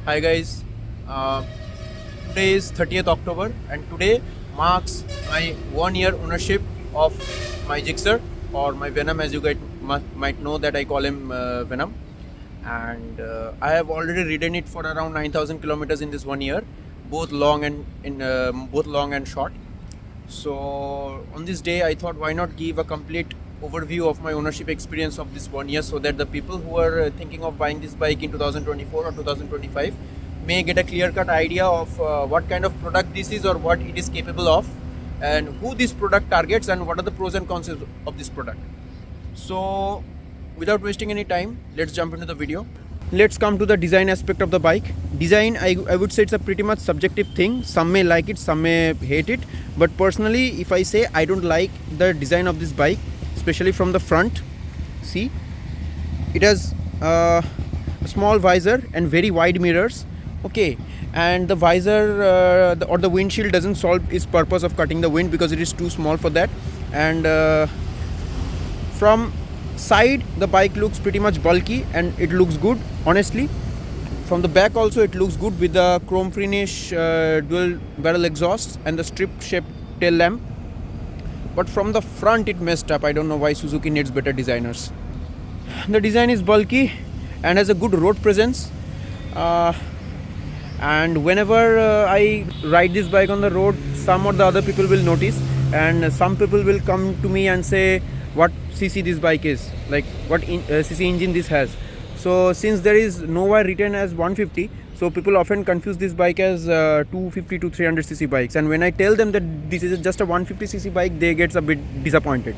Hi guys, uh, today is 30th October and today marks my 1 year ownership of my Gixxer or my Venom, as you guys might know that I call him Venom. And I have already ridden it for around 9,000 kilometers in this 1 year, both long and both long and short. So on this day I thought, why not give a complete overview of my ownership experience of this 1 year, so that the people who are thinking of buying this bike in 2024 or 2025 may get a clear-cut idea of what kind of product this is or what it is capable of, and who this product targets and what are the pros and cons of this product. So without wasting any time, let's jump into the video. Let's come to the design aspect of the bike. Design, I would say it's a pretty much subjective thing. Some may like it, some may hate it, but personally, if I say I don't like the design of this bike, especially from the front. See, it has a small visor and very wide mirrors. Okay, and the visor or the windshield doesn't solve its purpose of cutting the wind because it is too small for that. And from side, the bike looks pretty much bulky and it looks good, honestly. From the back also it looks good with the chrome finish dual barrel exhausts and the strip shaped tail lamp. But from the front it messed up. I don't know why Suzuki needs better designers. The design is bulky and has a good road presence. And whenever I ride this bike on the road, some or the other people will notice, and some people will come to me and say what cc this bike is, like what cc engine this has. So since there is nowhere written as 150, so people often confuse this bike as 250 to 300 cc bikes, and when I tell them that this is just a 150 cc bike, they get a bit disappointed.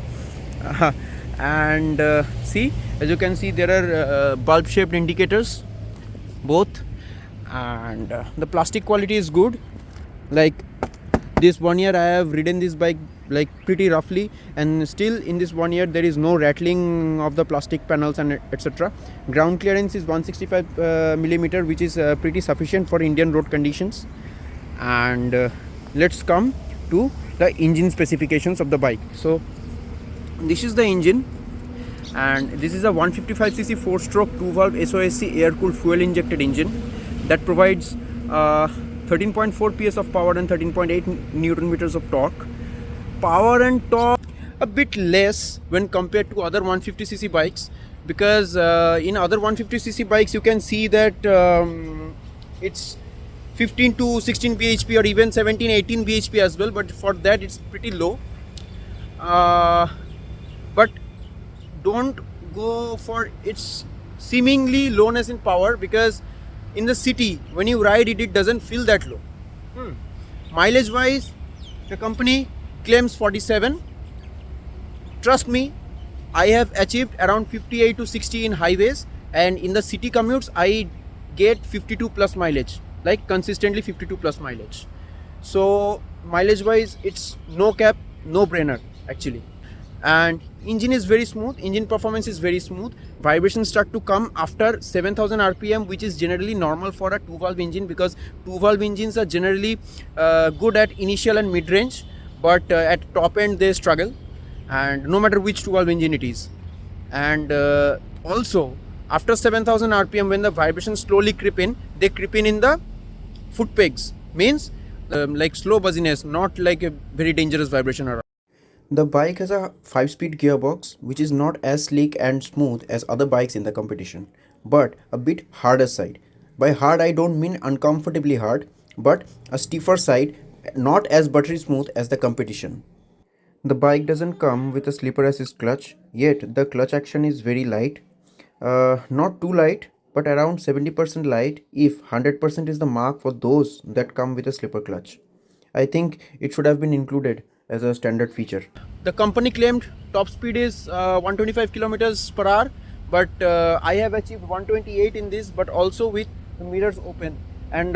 And see, as you can see, there are bulb shaped indicators both, and the plastic quality is good. Like this 1 year I have ridden this bike like pretty roughly, and still in this 1 year there is no rattling of the plastic panels and etc. Ground clearance is 165 millimeter, which is pretty sufficient for Indian road conditions. And let's come to the engine specifications of the bike. So this is the engine, and this is a 155cc 4-stroke 2-valve SOSC air-cooled fuel-injected engine that provides 13.4 PS of power and 13.8 Newton meters of torque. Power and torque a bit less when compared to other 150cc bikes, because in other 150cc bikes you can see that it's 15 to 16 bhp or even 17-18 bhp as well, but for that it's pretty low. But don't go for its seemingly lowness in power, because in the city when you ride it, it doesn't feel that low. Mileage wise, the company claims 47. Trust me, I have achieved around 58 to 60 in highways, and in the city commutes I get 52 plus mileage, like consistently 52 plus mileage. So mileage wise, it's no cap, no brainer actually. And engine is very smooth, engine performance is very smooth. Vibrations start to come after 7000 rpm, which is generally normal for a 2-valve engine, because 2-valve engines are generally good at initial and mid-range, but at top end they struggle, and no matter which 2-valve engine it is. And also after 7000 rpm, when the vibrations slowly creep in, they creep in the foot pegs, means like slow buzziness, not like a very dangerous vibration around. The bike has a 5-speed gearbox, which is not as sleek and smooth as other bikes in the competition, but a bit harder side. By hard I don't mean uncomfortably hard, but a stiffer side, not as buttery smooth as the competition. The bike doesn't come with a slipper assist clutch, yet the clutch action is very light. Not too light, but around 70% light, if 100% is the mark for those that come with a slipper clutch. I think it should have been included as a standard feature. The company claimed top speed is 125 kilometers per hour, but I have achieved 128 in this, but also with the mirrors open. And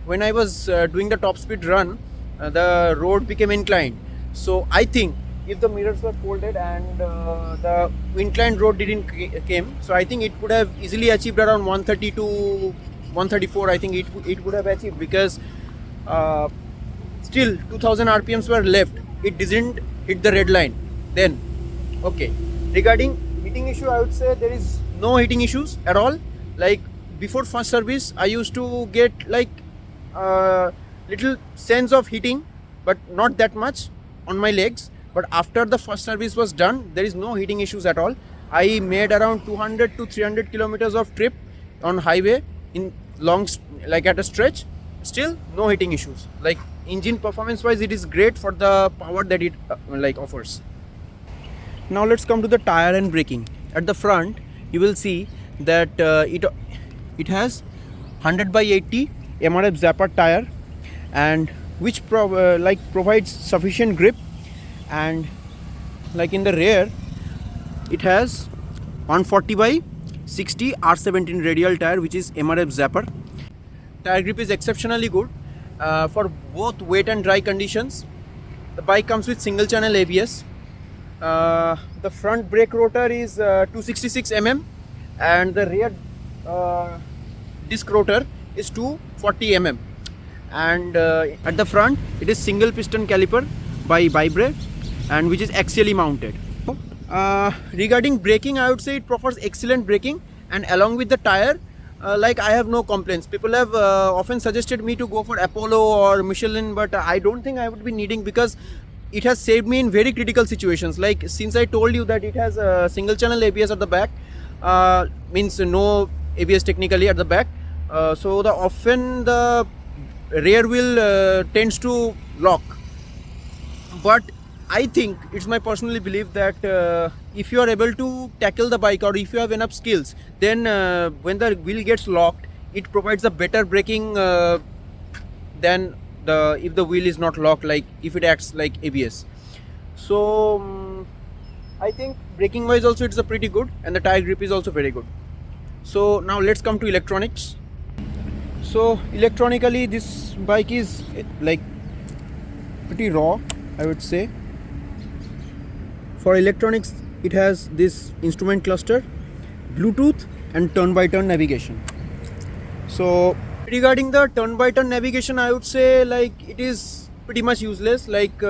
when I was doing the top speed run, the road became inclined. So I think if the mirrors were folded and the inclined road didn't came, so I think it would have easily achieved around 130 to 134. I think it would have achieved, because still 2000 rpms were left. It didn't hit the red line then. Okay, regarding heating issue, I would say there is no heating issues at all. Like before first service I used to get like little sense of heating, but not that much on my legs. But after the first service was done, there is no heating issues at all. I made around 200 to 300 kilometers of trip on highway in long, like at a stretch. Still no heating issues. Like engine performance wise, it is great for the power that it like offers. Now let's come to the tire and braking. At the front, you will see that it has 100/80 MRF Zapper tire, and which provides sufficient grip. And like in the rear, it has 140/60 R17 radial tire, which is MRF Zapper. Tire grip is exceptionally good for both wet and dry conditions. The bike comes with single channel ABS. The front brake rotor is 266 mm, and the rear disc rotor is 240 mm. And at the front, it is single piston caliper by Vibre, and which is axially mounted. Regarding braking, I would say it offers excellent braking, and along with the tire, like I have no complaints. People have often suggested me to go for Apollo or Michelin, but I don't think I would be needing, because it has saved me in very critical situations. Like since I told you that it has a single channel ABS at the back, means no ABS technically at the back, so often the rear wheel tends to lock. But I think it's my personally belief that if you are able to tackle the bike, or if you have enough skills, then when the wheel gets locked, it provides a better braking than if the wheel is not locked, like if it acts like ABS. So I think braking wise also it's a pretty good, and the tire grip is also very good. So now let's come to electronics. So electronically, this bike is like pretty raw, I would say. For electronics, it has this instrument cluster, Bluetooth, and turn-by-turn navigation. So regarding the turn-by-turn navigation, I would say like it is pretty much useless. Like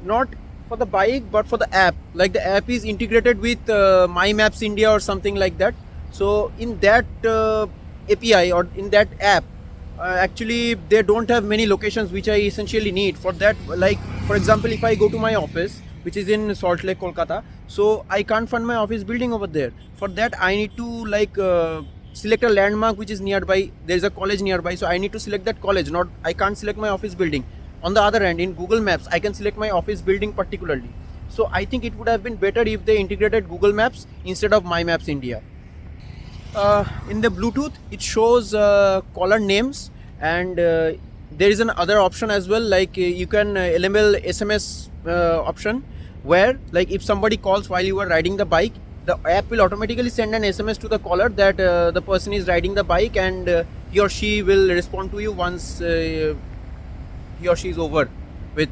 not for the bike, but for the app. Like the app is integrated with My Maps India or something like that. So in that API or in that app, actually they don't have many locations which I essentially need for that. Like for example, if I go to my office, which is in Salt Lake, Kolkata, so I can't find my office building over there. For that I need to like select a landmark which is nearby. There is a college nearby, so I need to select that college. Not, I can't select my office building. On the other hand, in Google Maps, I can select my office building particularly. So I think it would have been better if they integrated Google Maps instead of My Maps India. In the Bluetooth, it shows caller names, and there is another option as well, like you can enable SMS option, where like if somebody calls while you are riding the bike, the app will automatically send an SMS to the caller that the person is riding the bike, and he or she will respond to you once he or she is over with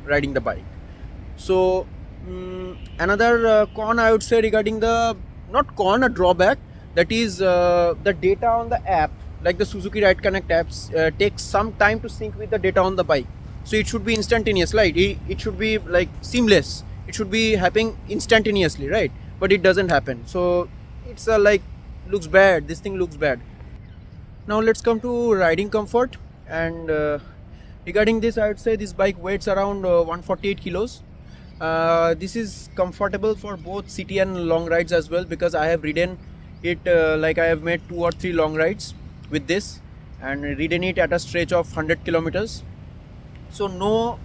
riding the bike. So another con I would say regarding the, not con, a drawback, that is the data on the app, like the Suzuki Ride Connect apps takes some time to sync with the data on the bike. So it should be instantaneous, right? It should be like seamless. It should be happening instantaneously, right? But it doesn't happen. So it's like looks bad. This thing looks bad. Now let's come to riding comfort. And regarding this, I would say this bike weighs around 148 kilos. This is comfortable for both city and long rides as well, because I have ridden it like I have made 2 or 3 long rides with this, and ridden it at a stretch of 100 kilometers. So no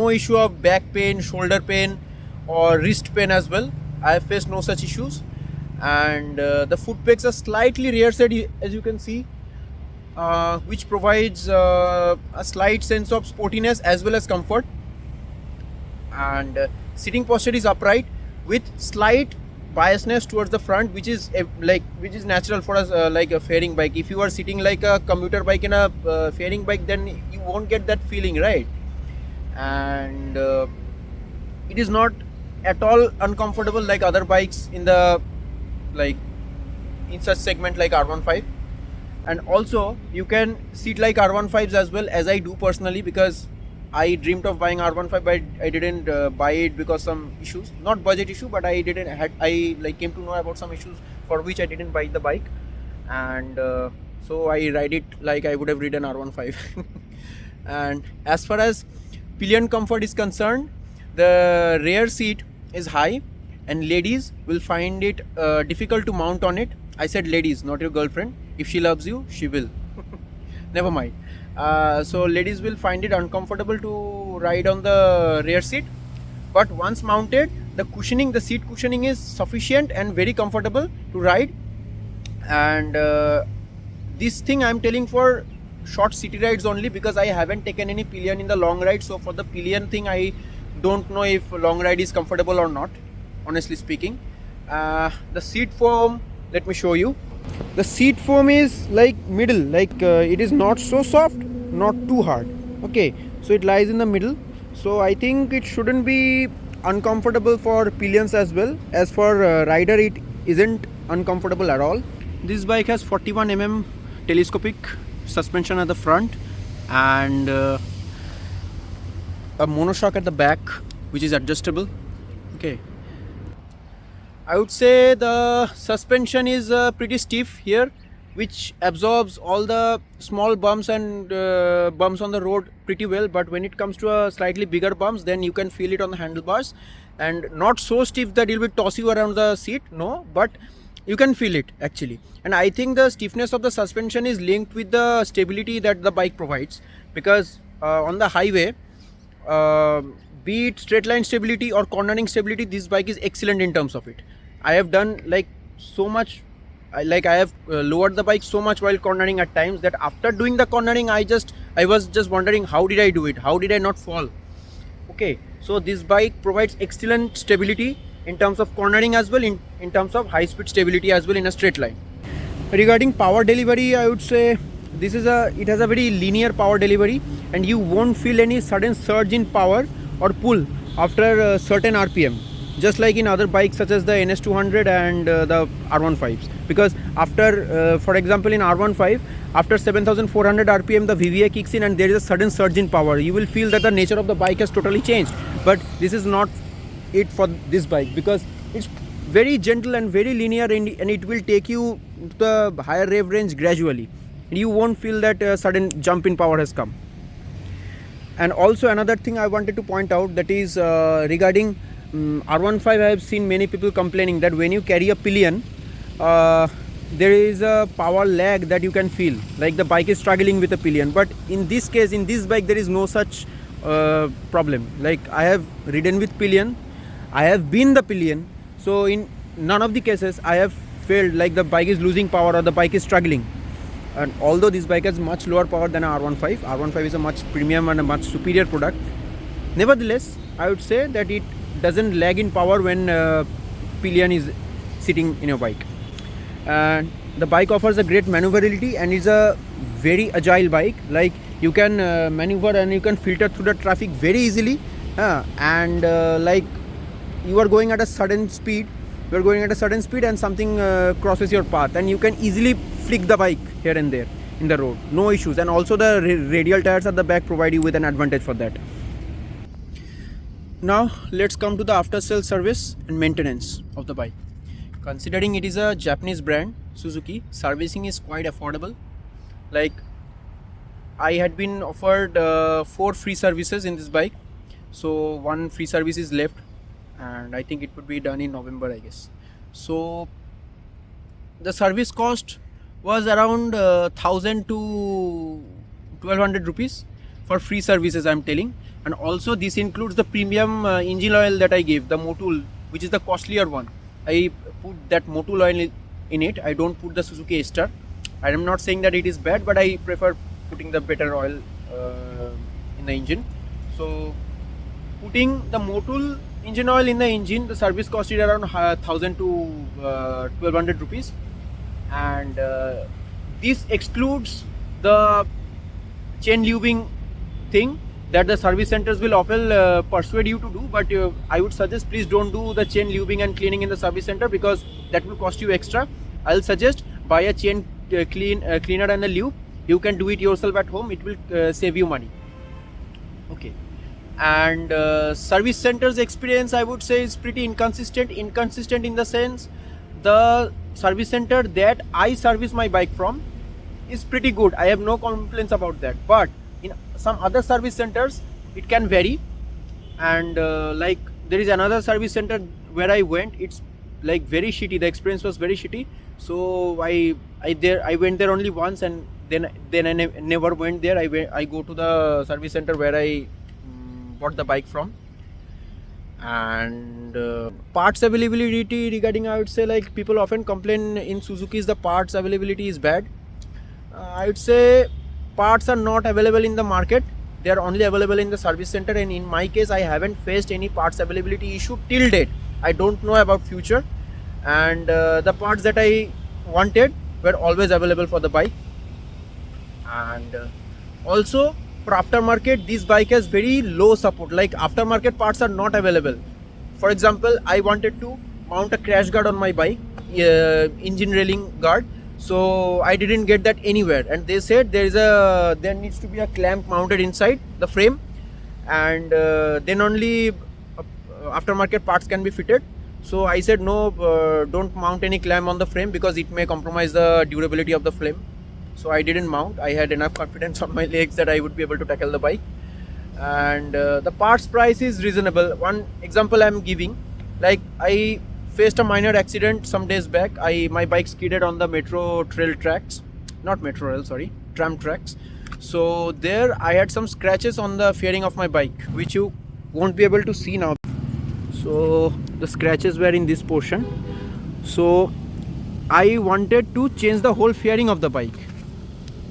issue of back pain, shoulder pain, or wrist pain as well. I have faced no such issues. And the foot pegs are slightly rear side, as you can see, which provides a slight sense of sportiness as well as comfort. And sitting posture is upright with slight biasness towards the front, which is natural for us, like a fairing bike. If you are sitting like a commuter bike in a fairing bike, then you won't get that feeling, right? And it is not at all uncomfortable like other bikes in the in such segment like R15. And also you can sit like R15s as well, as I do personally, because I dreamt of buying R15, but I didn't buy it because some issues, not budget issue, but I came to know about some issues for which I didn't buy the bike, and so I ride it like I would have ridden R15. And as far as pillion comfort is concerned, the rear seat is high and ladies will find it difficult to mount on it. I said ladies, not your girlfriend. If she loves you, she will. Never mind. So ladies will find it uncomfortable to ride on the rear seat, but once mounted, the cushioning, the seat cushioning is sufficient and very comfortable to ride. And this thing I am telling for short city rides only, because I haven't taken any pillion in the long ride. So for the pillion thing, I don't know if long ride is comfortable or not, honestly speaking. The seat foam, let me show you. The seat foam is like middle, like it is not so soft, not too hard. Okay, so it lies in the middle. So I think it shouldn't be uncomfortable for pillions as well. As for rider, it isn't uncomfortable at all. This bike has 41 mm telescopic suspension at the front and a monoshock at the back, which is adjustable. Okay, I would say the suspension is pretty stiff here, which absorbs all the small bumps and bumps on the road pretty well. But when it comes to a slightly bigger bumps, then you can feel it on the handlebars, and not so stiff that it will toss you around the seat, no, but you can feel it actually. And I think the stiffness of the suspension is linked with the stability that the bike provides, because on the highway, be it straight line stability or cornering stability, this bike is excellent in terms of it. I have done like so much, I have lowered the bike so much while cornering at times that after doing the cornering, I was just wondering, how did I do it? How did I not fall? Okay, so this bike provides excellent stability in terms of cornering as well, in terms of high speed stability as well in a straight line. Regarding power delivery, I would say it has a very linear power delivery, and you won't feel any sudden surge in power or pull after a certain RPM, just like in other bikes such as the NS200 and the R15s. Because after, for example, in R15, after 7400 RPM, the VVA kicks in and there is a sudden surge in power. You will feel that the nature of the bike has totally changed. But this is not it for this bike, because it's very gentle and very linear, and it will take you to the higher rev range gradually. You won't feel that sudden jump in power has come. And also another thing I wanted to point out, that is regarding R15, I have seen many people complaining that when you carry a pillion, there is a power lag that you can feel, like the bike is struggling with a pillion. But in this case, in this bike, there is no such problem. Like, I have ridden with pillion, I have been the pillion, so in none of the cases I have felt like the bike is losing power or the bike is struggling. And although this bike has much lower power than R15, R15 is a much premium and a much superior product, nevertheless, I would say that it doesn't lag in power when pillion is sitting in your bike. And the bike offers a great maneuverability and is a very agile bike. Like, you can maneuver and you can filter through the traffic very easily, and like you are going at a sudden speed, and something crosses your path, and you can easily flick the bike here and there in the road, no issues. And also the radial tires at the back provide you with an advantage for that. Now let's come to the after sales service and maintenance of the bike. Considering it is a Japanese brand, Suzuki, servicing is quite affordable. Like, I had been offered 4 free services in this bike, so 1 free service is left, and I think it would be done in November, I guess. So the service cost was around 1000 to 1200 rupees for free services, I'm telling. And also this includes the premium engine oil that I gave, the Motul, which is the costlier one. I put that Motul oil in it. I don't put the Suzuki Ester. I am not saying that it is bad, but I prefer putting the better oil in the engine. So putting the Motul engine oil in the engine, the service cost is around 1000 to 1200 rupees. And this excludes the chain lubing thing that the service centers will often persuade you to do. But I would suggest, please don't do the chain lubing and cleaning in the service center, because that will cost you extra. I'll suggest buy a chain cleaner and a lube. You can do it yourself at home. It will save you money. Okay. And service centers experience, I would say, is pretty inconsistent in the sense the service center that I service my bike from is pretty good. I have no complaints about that. But in some other service centers, it can vary. And like there is another service center where I went. It's like very shitty. The experience was very shitty. So I went there only once, and then I never went there. I go to the service center where I bought the bike from. And parts availability regarding, I would say, like people often complain in Suzuki's the parts availability is bad. I would say parts are not available in the market. They are only available in the service center, and in my case I haven't faced any parts availability issue till date. I don't know about future. And the parts that I wanted were always available for the bike. And also for aftermarket, this bike has very low support. Like aftermarket parts are not available. For example, I wanted to mount a crash guard on my bike, engine railing guard. So I didn't get that anywhere, and they said there needs to be a clamp mounted inside the frame, and then only aftermarket parts can be fitted. So I said no, don't mount any clamp on the frame because it may compromise the durability of the frame. So I didn't mount. I had enough confidence on my legs that I would be able to tackle the bike. And the parts price is reasonable. One example I'm giving, like I faced a minor accident some days back. My bike skidded on the metro trail tracks, not metro rail, sorry, tram tracks. So there I had some scratches on the fairing of my bike, which you won't be able to see now. So the scratches were in this portion. So I wanted to change the whole fairing of the bike,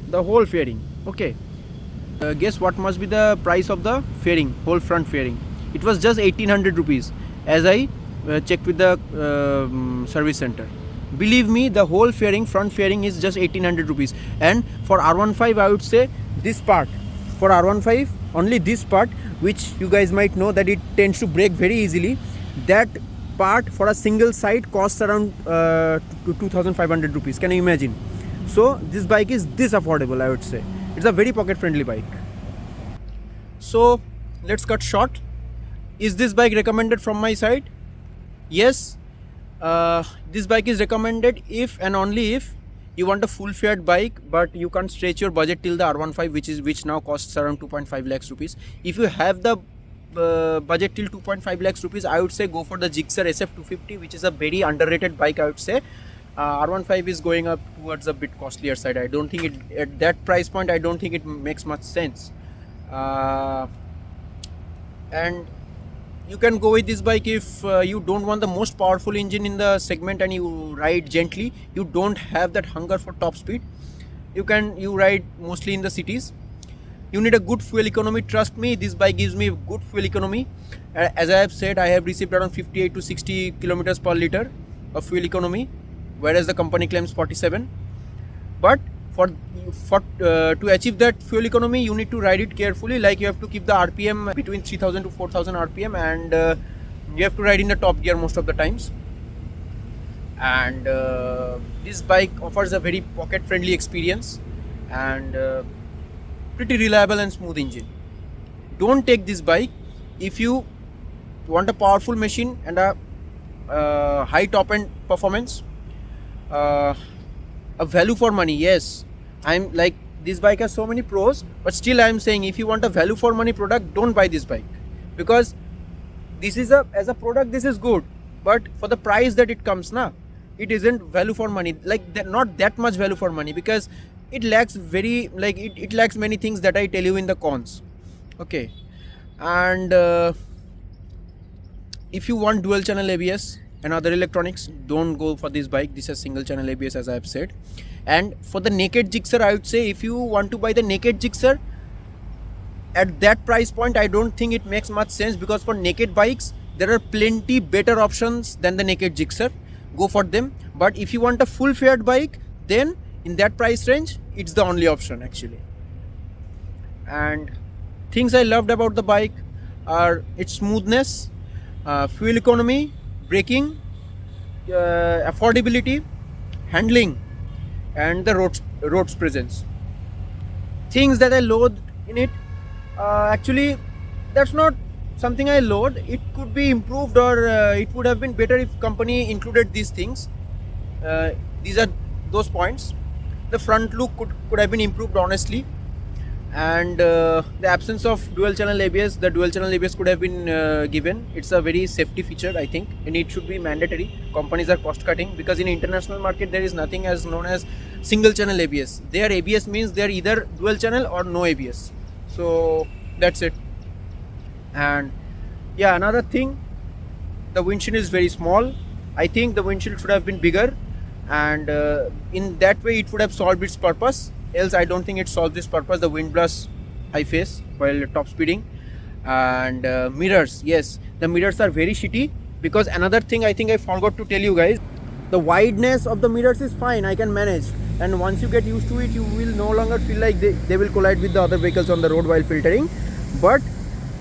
the whole fairing. Okay, guess what must be the price of the fairing, whole front fairing? It was just 1800 rupees as I checked with the service center. Believe me, the whole fairing, front fairing, is just 1800 rupees. And for R15, I would say this part, for R15 only this part, which you guys might know that it tends to break very easily, that part for a single side costs around 2500 rupees. Can you imagine? So this bike is this affordable, I would say. It's a very pocket friendly bike. So let's cut short. Is this bike recommended from my side? Yes, this bike is recommended if and only if you want a full fared bike, but you can't stretch your budget till the R15, which now costs around 2.5 lakhs rupees. If you have the budget till 2.5 lakhs rupees, I would say go for the Gixxer SF 250, which is a very underrated bike, I would say. R15 is going up towards a bit costlier side. I don't think it, at that price point, I don't think it makes much sense. And you can go with this bike if you don't want the most powerful engine in the segment and you ride gently. You don't have that hunger for top speed. You ride mostly in the cities. You need a good fuel economy. Trust me, this bike gives me good fuel economy. As I have said, I have received around 58 to 60 kilometers per liter of fuel economy, whereas the company claims 47. But to achieve that fuel economy, you need to ride it carefully. Like you have to keep the RPM between 3000 to 4000 RPM, and you have to ride in the top gear most of the times. And this bike offers a very pocket friendly experience and pretty reliable and smooth engine. Don't take this bike if you want a powerful machine and a high top end performance. A value for money, yes. I'm like, this bike has so many pros, but still I'm saying if you want a value for money product, don't buy this bike, because this is as a product this is good, but for the price that it comes it isn't value for money. Like not that much value for money, because it lacks it lacks many things that I tell you in the cons. Okay, and if you want dual channel ABS and other electronics, don't go for this bike. This is single channel ABS, as I have said. And for the naked Gixxer, I would say if you want to buy the naked Gixxer at that price point, I don't think it makes much sense, because for naked bikes there are plenty better options than the naked Gixxer. Go for them. But if you want a full fared bike, then in that price range it's the only option actually. And things I loved about the bike are its smoothness, fuel economy, braking, affordability, handling, and the roads presence. Things that I loathe in it, actually that's not something I loathe. It could be improved, or it would have been better if company included these things. these are those points. The front look could have been improved honestly, and the absence of dual channel ABS, the dual channel ABS could have been given. It's a very safety feature, I think, and it should be mandatory. Companies are cost cutting, because in international market there is nothing as known as single channel ABS. Their ABS means they're either dual channel or no ABS. So that's it. And yeah, another thing, the windshield is very small. I think the windshield should have been bigger, and in that way it would have solved its purpose. Else I don't think it solves this purpose. The wind blast I face while top speeding. And mirrors, yes, the mirrors are very shitty, because another thing I think I forgot to tell you guys, the wideness of the mirrors is fine, I can manage, and once you get used to it, you will no longer feel like they will collide with the other vehicles on the road while filtering. But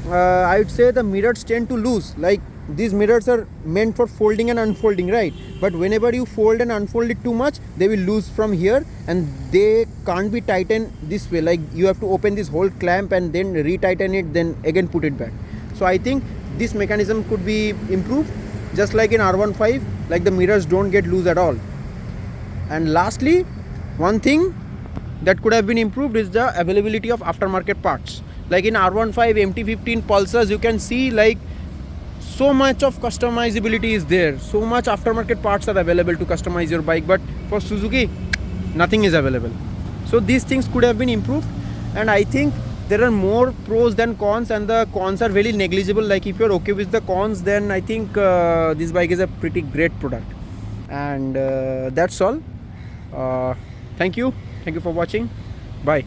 I would say the mirrors tend to lose. Like, these mirrors are meant for folding and unfolding, right? But whenever you fold and unfold it too much, they will lose from here, and they can't be tightened this way. Like, you have to open this whole clamp and then retighten it, then again put it back. So I think this mechanism could be improved, just like in R15, like the mirrors don't get loose at all. And lastly, one thing that could have been improved is the availability of aftermarket parts. Like in R15, MT15, Pulsars, you can see like so much of customizability is there. So much aftermarket parts are available to customize your bike, but for Suzuki, nothing is available. So these things could have been improved, and I think there are more pros than cons, and the cons are very negligible. Like, if you're okay with the cons, then I think this bike is a pretty great product. And that's all. Thank you for watching. Bye.